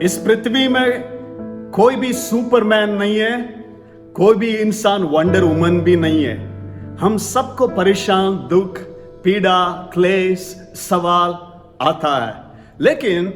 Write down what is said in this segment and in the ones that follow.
इस पृथ्वी में कोई भी सुपरमैन नहीं है, कोई भी इंसान वंडर वुमन भी नहीं है। हम सबको परेशान, दुख, पीड़ा, क्लेश, सवाल आता है। लेकिन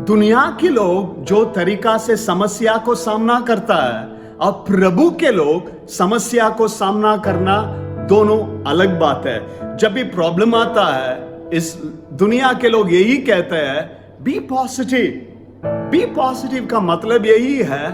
दुनिया के लोग जो तरीका से समस्या को सामना करता है और प्रभु के लोग समस्या को सामना करना दोनों अलग बात है। जब भी प्रॉब्लम आता है, इस दुनिया के लोग यही कहते हैं, बी पॉजिटिव। बी पॉजिटिव का मतलब यही है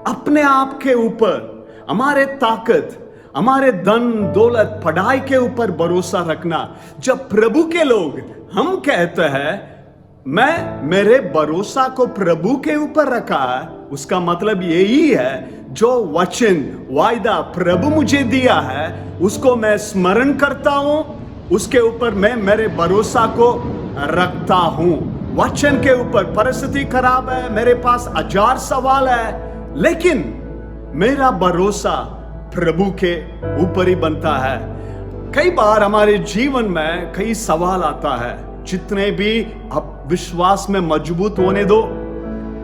अपने आप के ऊपर, हमारे ताकत, हमारे धन दौलत, पढ़ाई के ऊपर भरोसा रखना। जब प्रभु के लोग हम कहते हैं मैं मेरे भरोसा को प्रभु के ऊपर रखा है, उसका मतलब यही है जो वचन वायदा प्रभु मुझे दिया है उसको मैं स्मरण करता हूं, उसके ऊपर मैं मेरे भरोसा को रखता हूं। वचन के ऊपर परिस्थिति खराब है, मेरे पास हजार सवाल है, लेकिन मेरा भरोसा प्रभु के ऊपर ही बनता है। कई बार हमारे जीवन में कई सवाल आता है, जितने भी आप विश्वास में मजबूत होने दो,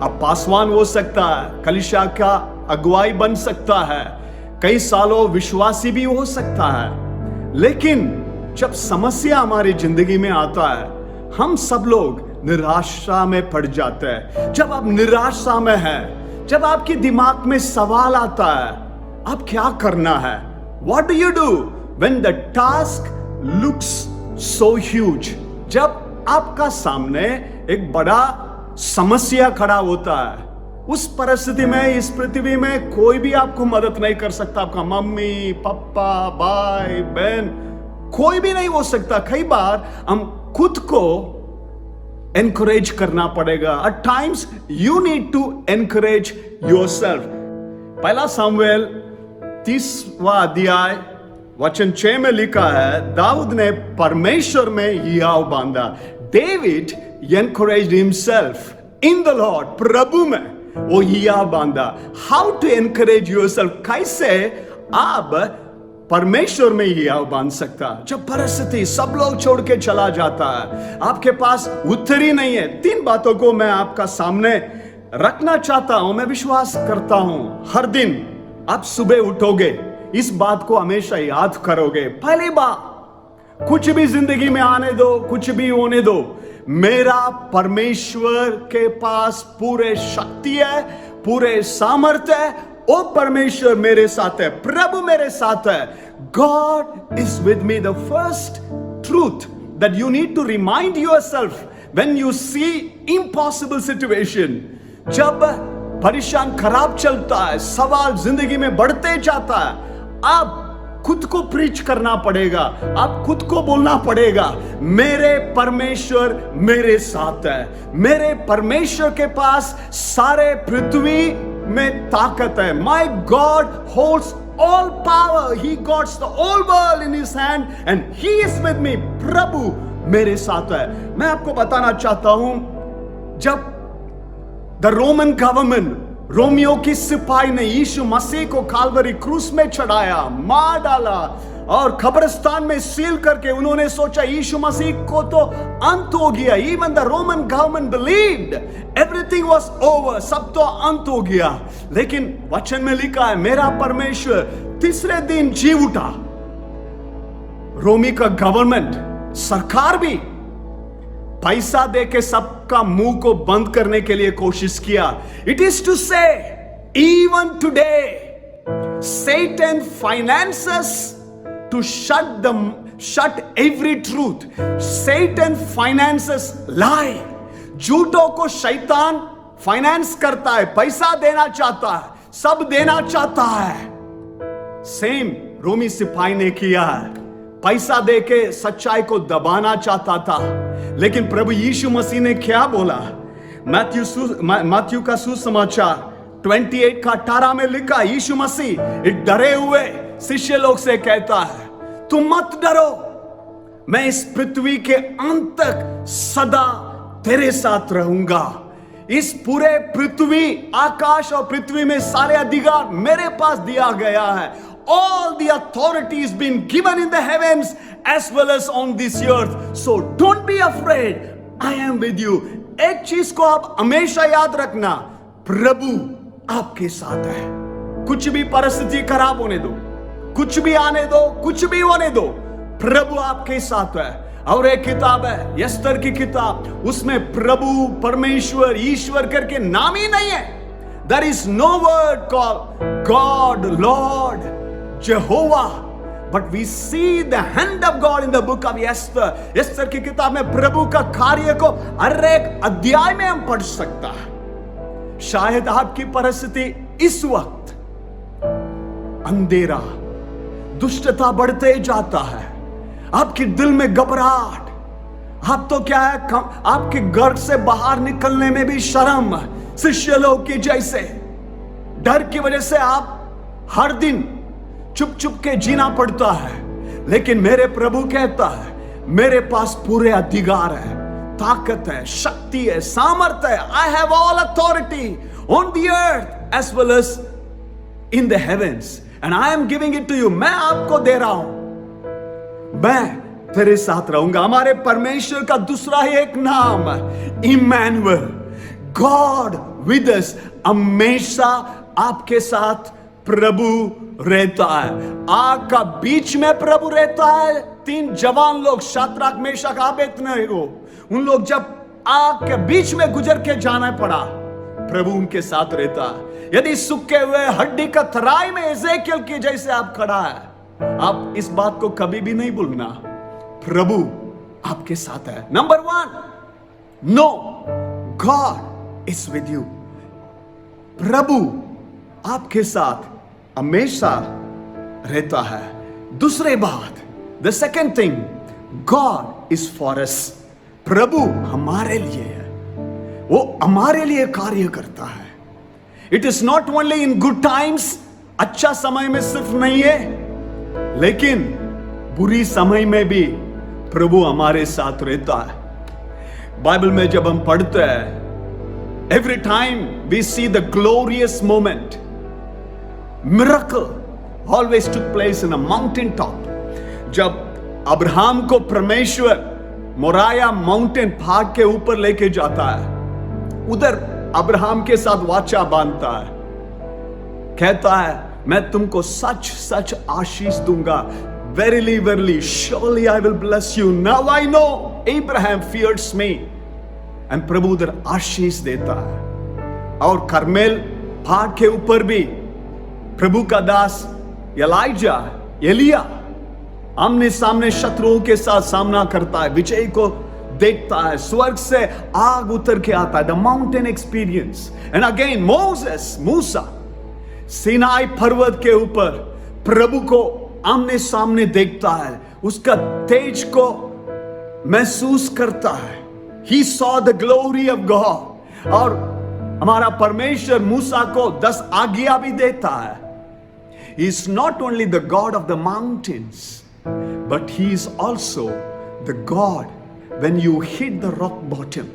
आप पासवान हो सकता है, कलीसिया का अगुवाई बन सकता है, कई सालों विश्वासी भी हो सकता है, लेकिन जब समस्या हमारी जिंदगी में आता है, हम सब लोग निराशा में पड़ जाते हैं। जब आप निराशा में हैं, जब आपके दिमाग में सवाल आता है, आप क्या करना है? What do you do when the task looks so huge? जब आपका सामने एक बड़ा समस्या खड़ा होता है, उस परिस्थिति में, इस पृथ्वी में कोई भी आपको मदद नहीं कर सकता। आपका मम्मी, पापा, भाई, बहन, कोई भी नहीं हो सकता। कई बार हम खुद को एनकरेज करना पड़ेगा। At times you need to encourage yourself. पहला सामुएल 30वां अध्याय वचन 6 में लिखा है, दाऊद ने परमेश्वर में हियाव बांधा। David encouraged himself in the Lord, प्रभु में वो हियाव बांधा। How to encourage yourself? कैसे आप परमेश्वर में हियाव बांध सकता? जब परिस्थिति सब लोग छोड़ के चला जाता है, आपके पास उत्तर ही नहीं है। 3 बातों को मैं आपका सामने रखना चाहता हूं। मैं विश्वास करता हूं हर दिन आप सुबह उठोगे, इस बात को हमेशा याद करोगे। पहली बात, कुछ भी जिंदगी में आने दो, कुछ भी होने दो, मेरा परमेश्वर के पास पूरे शक्ति है, पूरे सामर्थ्य है। ओ परमेश्वर मेरे साथ है, प्रभु मेरे साथ है। God is with me. The first truth that you need to remind yourself when you see impossible situation, जब परेशान खराब चलता है, सवाल जिंदगी में बढ़ते जाता है, आप खुद को प्रीच करना पड़ेगा, आप खुद को बोलना पड़ेगा, मेरे परमेश्वर मेरे साथ है। मेरे परमेश्वर के पास सारे पृथ्वी में ताकत है। My God holds all power. He got the whole world in his hand and he is with me. प्रभु मेरे साथ है। मैं आपको बताना चाहता हूं, जब द रोमन गवर्नमेंट, रोमियो की सिपाही ने यीशु मसीह को काल्वरी क्रूस में चढ़ाया, मार डाला और कब्रिस्तान में सील करके उन्होंने सोचा यीशु मसीह को तो अंत हो गया। Even the Roman government believed everything was over, सब तो अंत हो गया। लेकिन वचन में लिखा है, मेरा परमेश्वर तीसरे दिन जी उठा। रोमी का गवर्नमेंट, सरकार भी पैसा देके सबका मुंह को बंद करने के लिए कोशिश किया। It is to say, even today, Satan finances to shut every truth. Satan finances lie. झूठों को शैतान फाइनेंस करता है, पैसा देना चाहता है, सब देना चाहता है। सेम रोमी सिपाही ने किया है, पैसा देके सच्चाई को दबाना चाहता था। लेकिन प्रभु यीशु मसीह ने क्या बोला? मैथ्यू का सुसमाचार 28 का 18 में लिखा, यीशु मसीह एक डरे हुए शिष्य लोग से कहता है, तुम मत डरो, मैं इस पृथ्वी के अंत तक सदा तेरे साथ रहूंगा। इस पूरे पृथ्वी, आकाश और पृथ्वी में सारे अधिकार मेरे पास दिया गया है। All the authority has been given in the heavens as well as on this earth. So don't be afraid. I am with you. एक चीज को आप हमेशा याद रखना, प्रभु आपके साथ है। कुछ भी परिस्थिति खराब होने दो, कुछ भी आने दो, कुछ भी होने दो, प्रभु आपके साथ है। और एक किताब है यस्तर की किताब, उसमें प्रभु, परमेश्वर, ईश्वर करके नाम ही नहीं है। There is no word called God, Lord, Jehovah, but we see the hand of God in the book of Esther. यस्तर की किताब में प्रभु का कार्य को हर एक अध्याय में हम पढ़ सकता है। शायद आपकी परिस्थिति इस वक्त अंधेरा, दुष्टता बढ़ते जाता है, आपके दिल में घबराहट, आप तो क्या है, आपके घर से बाहर निकलने में भी शर्म, शिष्य लोग की जैसे डर की वजह से आप हर दिन चुप चुप के जीना पड़ता है। लेकिन मेरे प्रभु कहता है, मेरे पास पूरे अधिकार है, ताकत है, शक्ति है, सामर्थ्य है। I have all authority on the earth as well as in the heavens and I am giving it to you. मैं आपको दे रहा हूं, मैं तेरे साथ रहूंगा। हमारे परमेश्वर का दूसरा ही एक नाम है इमैनुअल, गॉड विद अस। हमेशा आपके साथ प्रभु रहता है। आग का बीच में प्रभु रहता है। 3 जवान लोग, शाद्राक, मेशक, अबेदनगो, उन लोग जब आग के बीच में गुजर के जाना पड़ा, प्रभु उनके साथ रहता है। यदि सूखे हुए हड्डी का तराई में एजेकियल की जैसे आप खड़ा है, आप इस बात को कभी भी नहीं भूलना, प्रभु आपके साथ है। Number 1, no God is with you. प्रभु आपके साथ हमेशा रहता है। दूसरी बात, the second thing, God is for us. प्रभु हमारे लिए है, वो हमारे लिए कार्य करता है। It is not only in good times, अच्छा समय में सिर्फ नहीं है, लेकिन बुरी समय में भी प्रभु हमारे साथ रहता है। बाइबल में जब हम पढ़ते हैं, every time we see the glorious moment, miracle always took place in a mountain top. जब अब्राहम को परमेश्वर मोराया माउंटेन पहाड़ के ऊपर लेके जाता है, उधर अब्राहम के साथ वाचा बांधता है, कहता है मैं तुमको सच सच आशीष दूंगा। Verily, verily, surely I will bless you. Now I know Abraham fears me. And प्रभु उधर आशीष देता है। और करमेल पहाड़ के ऊपर भी प्रभु का दास एलाइजा, एलिया आमने सामने शत्रुओं के साथ सामना करता है, विजय को देखता है, स्वर्ग से आग उतर के आता है, the mountain experience. And again Moses, मूसा सीनाई पर्वत के ऊपर प्रभु को आमने सामने देखता है, उसका तेज को महसूस करता है। He saw the glory of God. और हमारा परमेश्वर मूसा को 10 आज्ञा भी देता है। He is not only the God of the mountains, but He is also the God when you hit the rock bottom.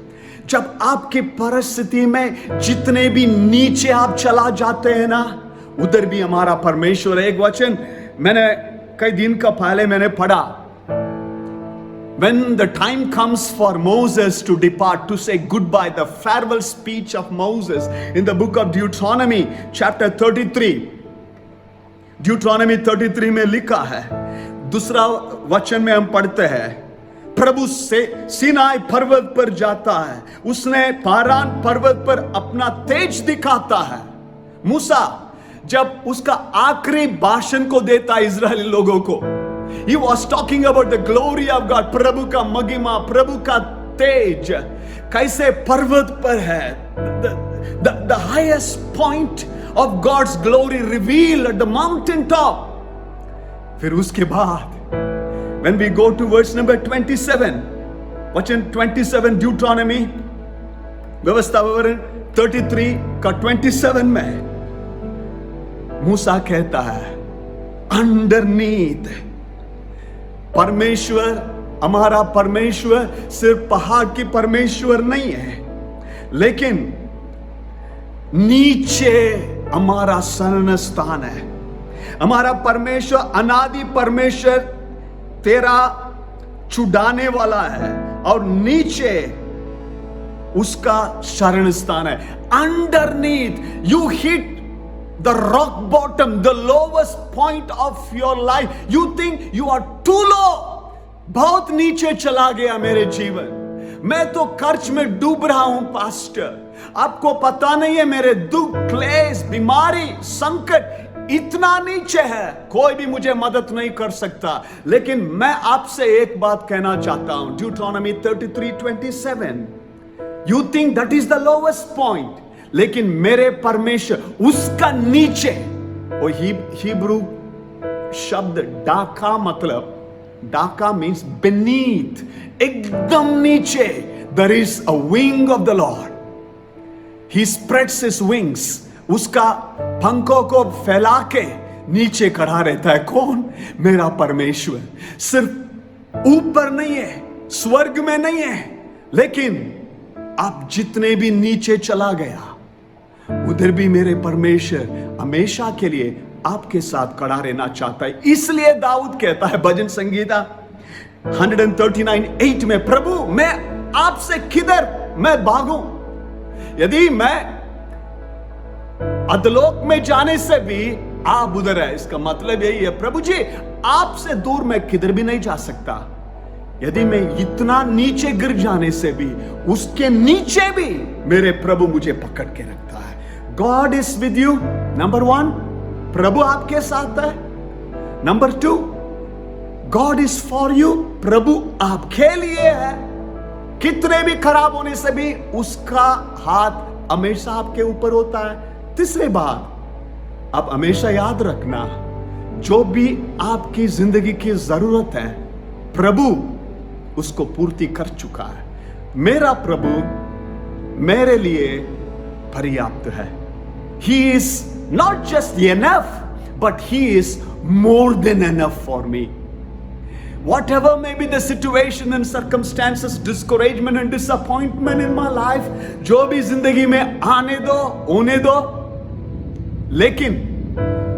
जब आपकी परिस्थिति में जितने भी नीचे आप चला जाते हैं ना, उधर भी हमारा परमेश्वर। एक वचन मैंने कई दिन का पहले मैंने पढ़ा, when the time comes for Moses to depart, to say goodbye, the farewell speech of Moses in the book of Deuteronomy chapter 33, Deuteronomy 33 में लिखा है, दूसरा वचन में हम पढ़ते हैं, प्रभु से सीनाई पर्वत पर जाता है, उसने पारान पर्वत पर अपना तेज दिखाता है। मूसा जब उसका आखिरी भाषण को देता है इजरायली लोगों को, He was talking about the glory of God. प्रभु का महिमा, प्रभु का तेज कैसे पर्वत पर है, the highest point of God's glory revealed at the mountain top. फिर उसके बाद when we go to verse number 27, वचन 27 Deuteronomy व्यवस्था विवरण 33 का 27 में मूसा कहता है, underneath परमेश्वर, हमारा परमेश्वर सिर्फ पहाड़ की परमेश्वर नहीं है, लेकिन नीचे हमारा शरण स्थान है। हमारा परमेश्वर अनादि परमेश्वर तेरा छुड़ाने वाला है, और नीचे उसका शरण स्थान है। Underneath you hit the rock bottom, the lowest point of your life. You think you are too low. बहुत नीचे चला गया मेरे जीवन, मैं तो कर्ज में डूब रहा हूं पास्टर। आपको पता नहीं है मेरे दुख, क्लेश, बीमारी, संकट इतना नीचे है, कोई भी मुझे मदद नहीं कर सकता। लेकिन मैं आपसे एक बात कहना चाहता हूं, ड्यूटोनॉमी 33:27, you think that is the lowest point, लेकिन मेरे परमेश्वर उसका नीचे, वो हिब्रू शब्द डाका, मतलब डाका मीन्स beneath, एकदम नीचे, there is a wing of the Lord. He spreads his wings, उसका पंखों को फैला के नीचे खड़ा रहता है। कौन? मेरा परमेश्वर। सिर्फ ऊपर नहीं है, स्वर्ग में नहीं है, लेकिन आप जितने भी नीचे चला गया, उधर भी मेरे परमेश्वर हमेशा के लिए आपके साथ खड़ा रहना चाहता है। इसलिए दाऊद कहता है भजन संगीता 139:8 में, प्रभु मैं आपसे किधर मैं भागूं? यदि मैं अधलोक में जाने से भी आप उधर है। इसका मतलब यही है, प्रभु जी आपसे दूर मैं किधर भी नहीं जा सकता। यदि मैं इतना नीचे गिर जाने से भी, उसके नीचे भी मेरे प्रभु मुझे पकड़ के रखता है। God is with you, number 1, प्रभु आपके साथ है। Number 2, God is for you, प्रभु आपके लिए है। कितने भी खराब होने से भी उसका हाथ हमेशा आपके ऊपर होता है। तीसरी बात, आप हमेशा याद रखना, जो भी आपकी जिंदगी की जरूरत है, प्रभु उसको पूर्ति कर चुका है। मेरा प्रभु मेरे लिए पर्याप्त है। He is not just enough, but he is more than enough for me. Whatever may be the situation and circumstances, discouragement and disappointment in my life, जो भी जिंदगी में आने दो, होने दो, लेकिन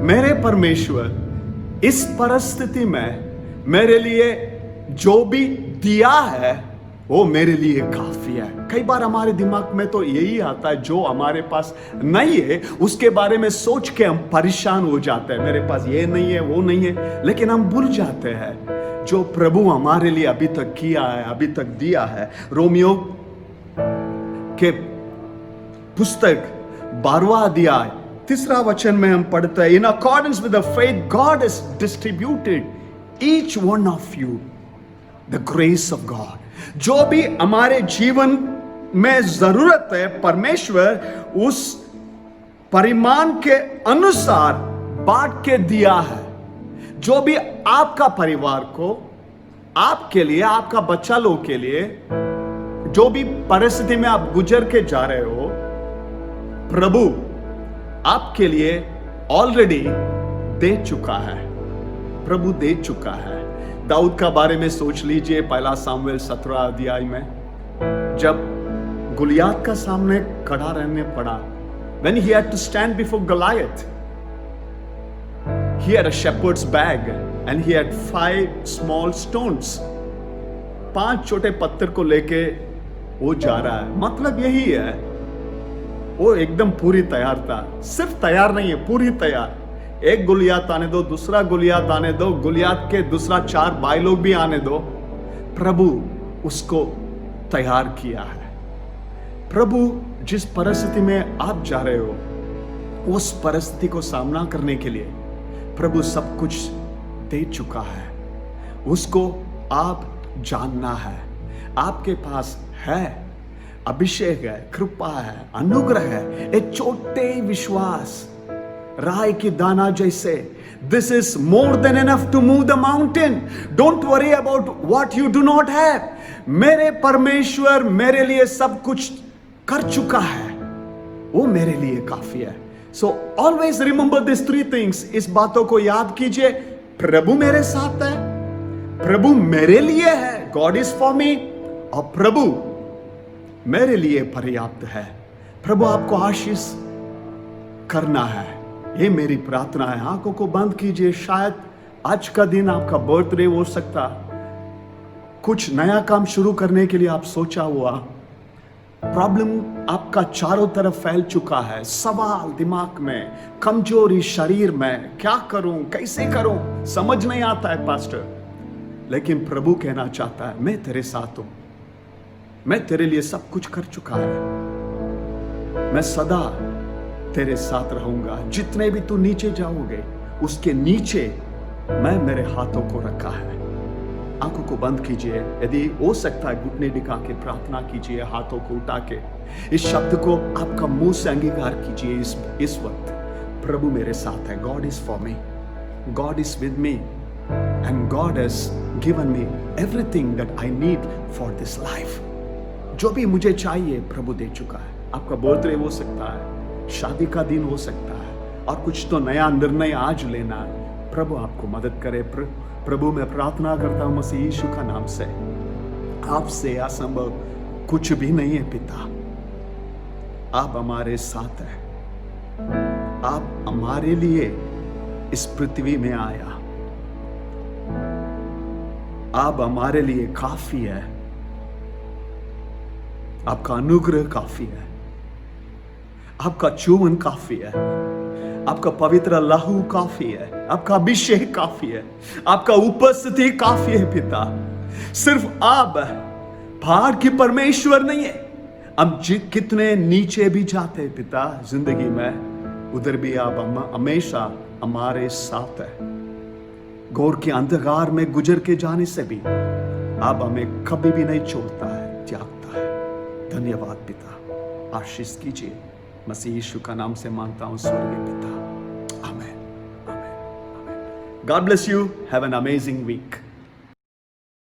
मेरे परमेश्वर इस परिस्थिति में मेरे लिए जो भी दिया है वो मेरे लिए काफी है। कई बार हमारे दिमाग में तो यही आता है, जो हमारे पास नहीं है उसके बारे में सोच के हम परेशान हो जाते हैं, मेरे पास ये नहीं है, वो नहीं है। लेकिन हम भूल जाते हैं जो प्रभु हमारे लिए अभी तक किया है, अभी तक दिया है। रोमियो के पुस्तक 12वां अध्याय 3 वचन में हम पढ़ते हैं, in accordance with the faith God has distributed each one of you the grace of God. जो भी हमारे जीवन में जरूरत है, परमेश्वर उस परिमाण के अनुसार बांट के दिया है। जो भी आपका परिवार को, आपके लिए, आपका बच्चा लोग के लिए, जो भी परिस्थिति में आप गुजर के जा रहे हो, प्रभु आपके लिए ऑलरेडी दे चुका है। प्रभु दे चुका है। दाऊद का बारे में सोच लीजिए, 1 सामुएल 17 अध्याय में जब गुलियात का सामने खड़ा रहने पड़ा, when he had to stand before Goliath, he had a shepherd's bag and he had 5 small stones. 5 छोटे पत्थर को लेके वो जा रहा है। मतलब यही है, वो एकदम पूरी तैयार था। सिर्फ तैयार नहीं है, पूरी तैयार। एक गुलियात आने दो, दूसरा गुलियात आने दो, गुलियात के दूसरा 4 भाई लोग भी आने दो। प्रभु उसको तैयार किया है। प्रभु जिस परिस्थिति में आप जा रहे हो, उस परिस्थिति को सामना करने के लिए प्रभु सब कुछ दे चुका है। उसको आप जानना है। आपके पास है, अभिषेक है, कृपा है, अनुग्रह है, एक छोटे विश्वास, राई की दाना जैसे। This is more than enough to move the mountain. Don't worry about what you do not have. मेरे परमेश्वर मेरे लिए सब कुछ कर चुका है, वो मेरे लिए काफी है। So always remember these 3 things. इस बातों को याद कीजिए, प्रभु मेरे साथ है, प्रभु मेरे लिए है, God is for me, और प्रभु मेरे लिए पर्याप्त है। प्रभु आपको आशीष करना है, ये मेरी प्रार्थना है। आंखों को बंद कीजिए। शायद आज का दिन आपका बर्थडे हो सकता, कुछ नया काम शुरू करने के लिए आप सोचा हुआ, प्रॉब्लम आपका चारों तरफ फैल चुका है, सवाल दिमाग में, कमजोरी शरीर में, क्या करूं, कैसे करूं, समझ नहीं आता है पास्टर। लेकिन प्रभु कहना चाहता है, मैं तेरे साथ हूं, मैं तेरे लिए सब कुछ कर चुका है, मैं सदा तेरे साथ रहूंगा। जितने भी तू नीचे जाओगे उसके नीचे मैं मेरे हाथों को रखा है। आंखों को बंद कीजिए, यदि हो सकता है घुटने टिका के प्रार्थना कीजिए, हाथों को उठा के इस शब्द को आपका मुंह से अंगीकार कीजिए इस वक्त, प्रभु मेरे साथ है, God is for me, God is with me and God has given me everything that I need for this life. जो भी मुझे चाहिए प्रभु दे चुका है। आपका बर्थडे हो सकता है, शादी का दिन हो सकता है, और कुछ तो नया निर्णय आज लेना है। प्रभु आपको मदद करे। प्रभु मैं प्रार्थना करता हूं मसीह यीशु का नाम से, आपसे असंभव कुछ भी नहीं है पिता। आप हमारे साथ हैं, आप हमारे लिए इस पृथ्वी में आया, आप हमारे लिए काफी है, आपका अनुग्रह काफी है, आपका चुम्बन काफी है, आपका पवित्र लहू काफी है, आपका अभिषेक काफी है, आपका उपस्थिति काफी है पिता। सिर्फ आप पहाड़ की परमेश्वर नहीं है। हम कितने नीचे भी जाते हैं पिता जिंदगी में, उधर भी आप हमेशा हमारे साथ है। घोर के अंधकार में गुजर के जाने से भी आप हमें कभी भी नहीं छोड़ता है, त्यागता है। धन्यवाद पिता, आशीष कीजिए। मसीह यीशु का नाम से मांगता हूं स्वर्गीय पिता, आमेन, आमेन, आमेन। God bless you, have an amazing week.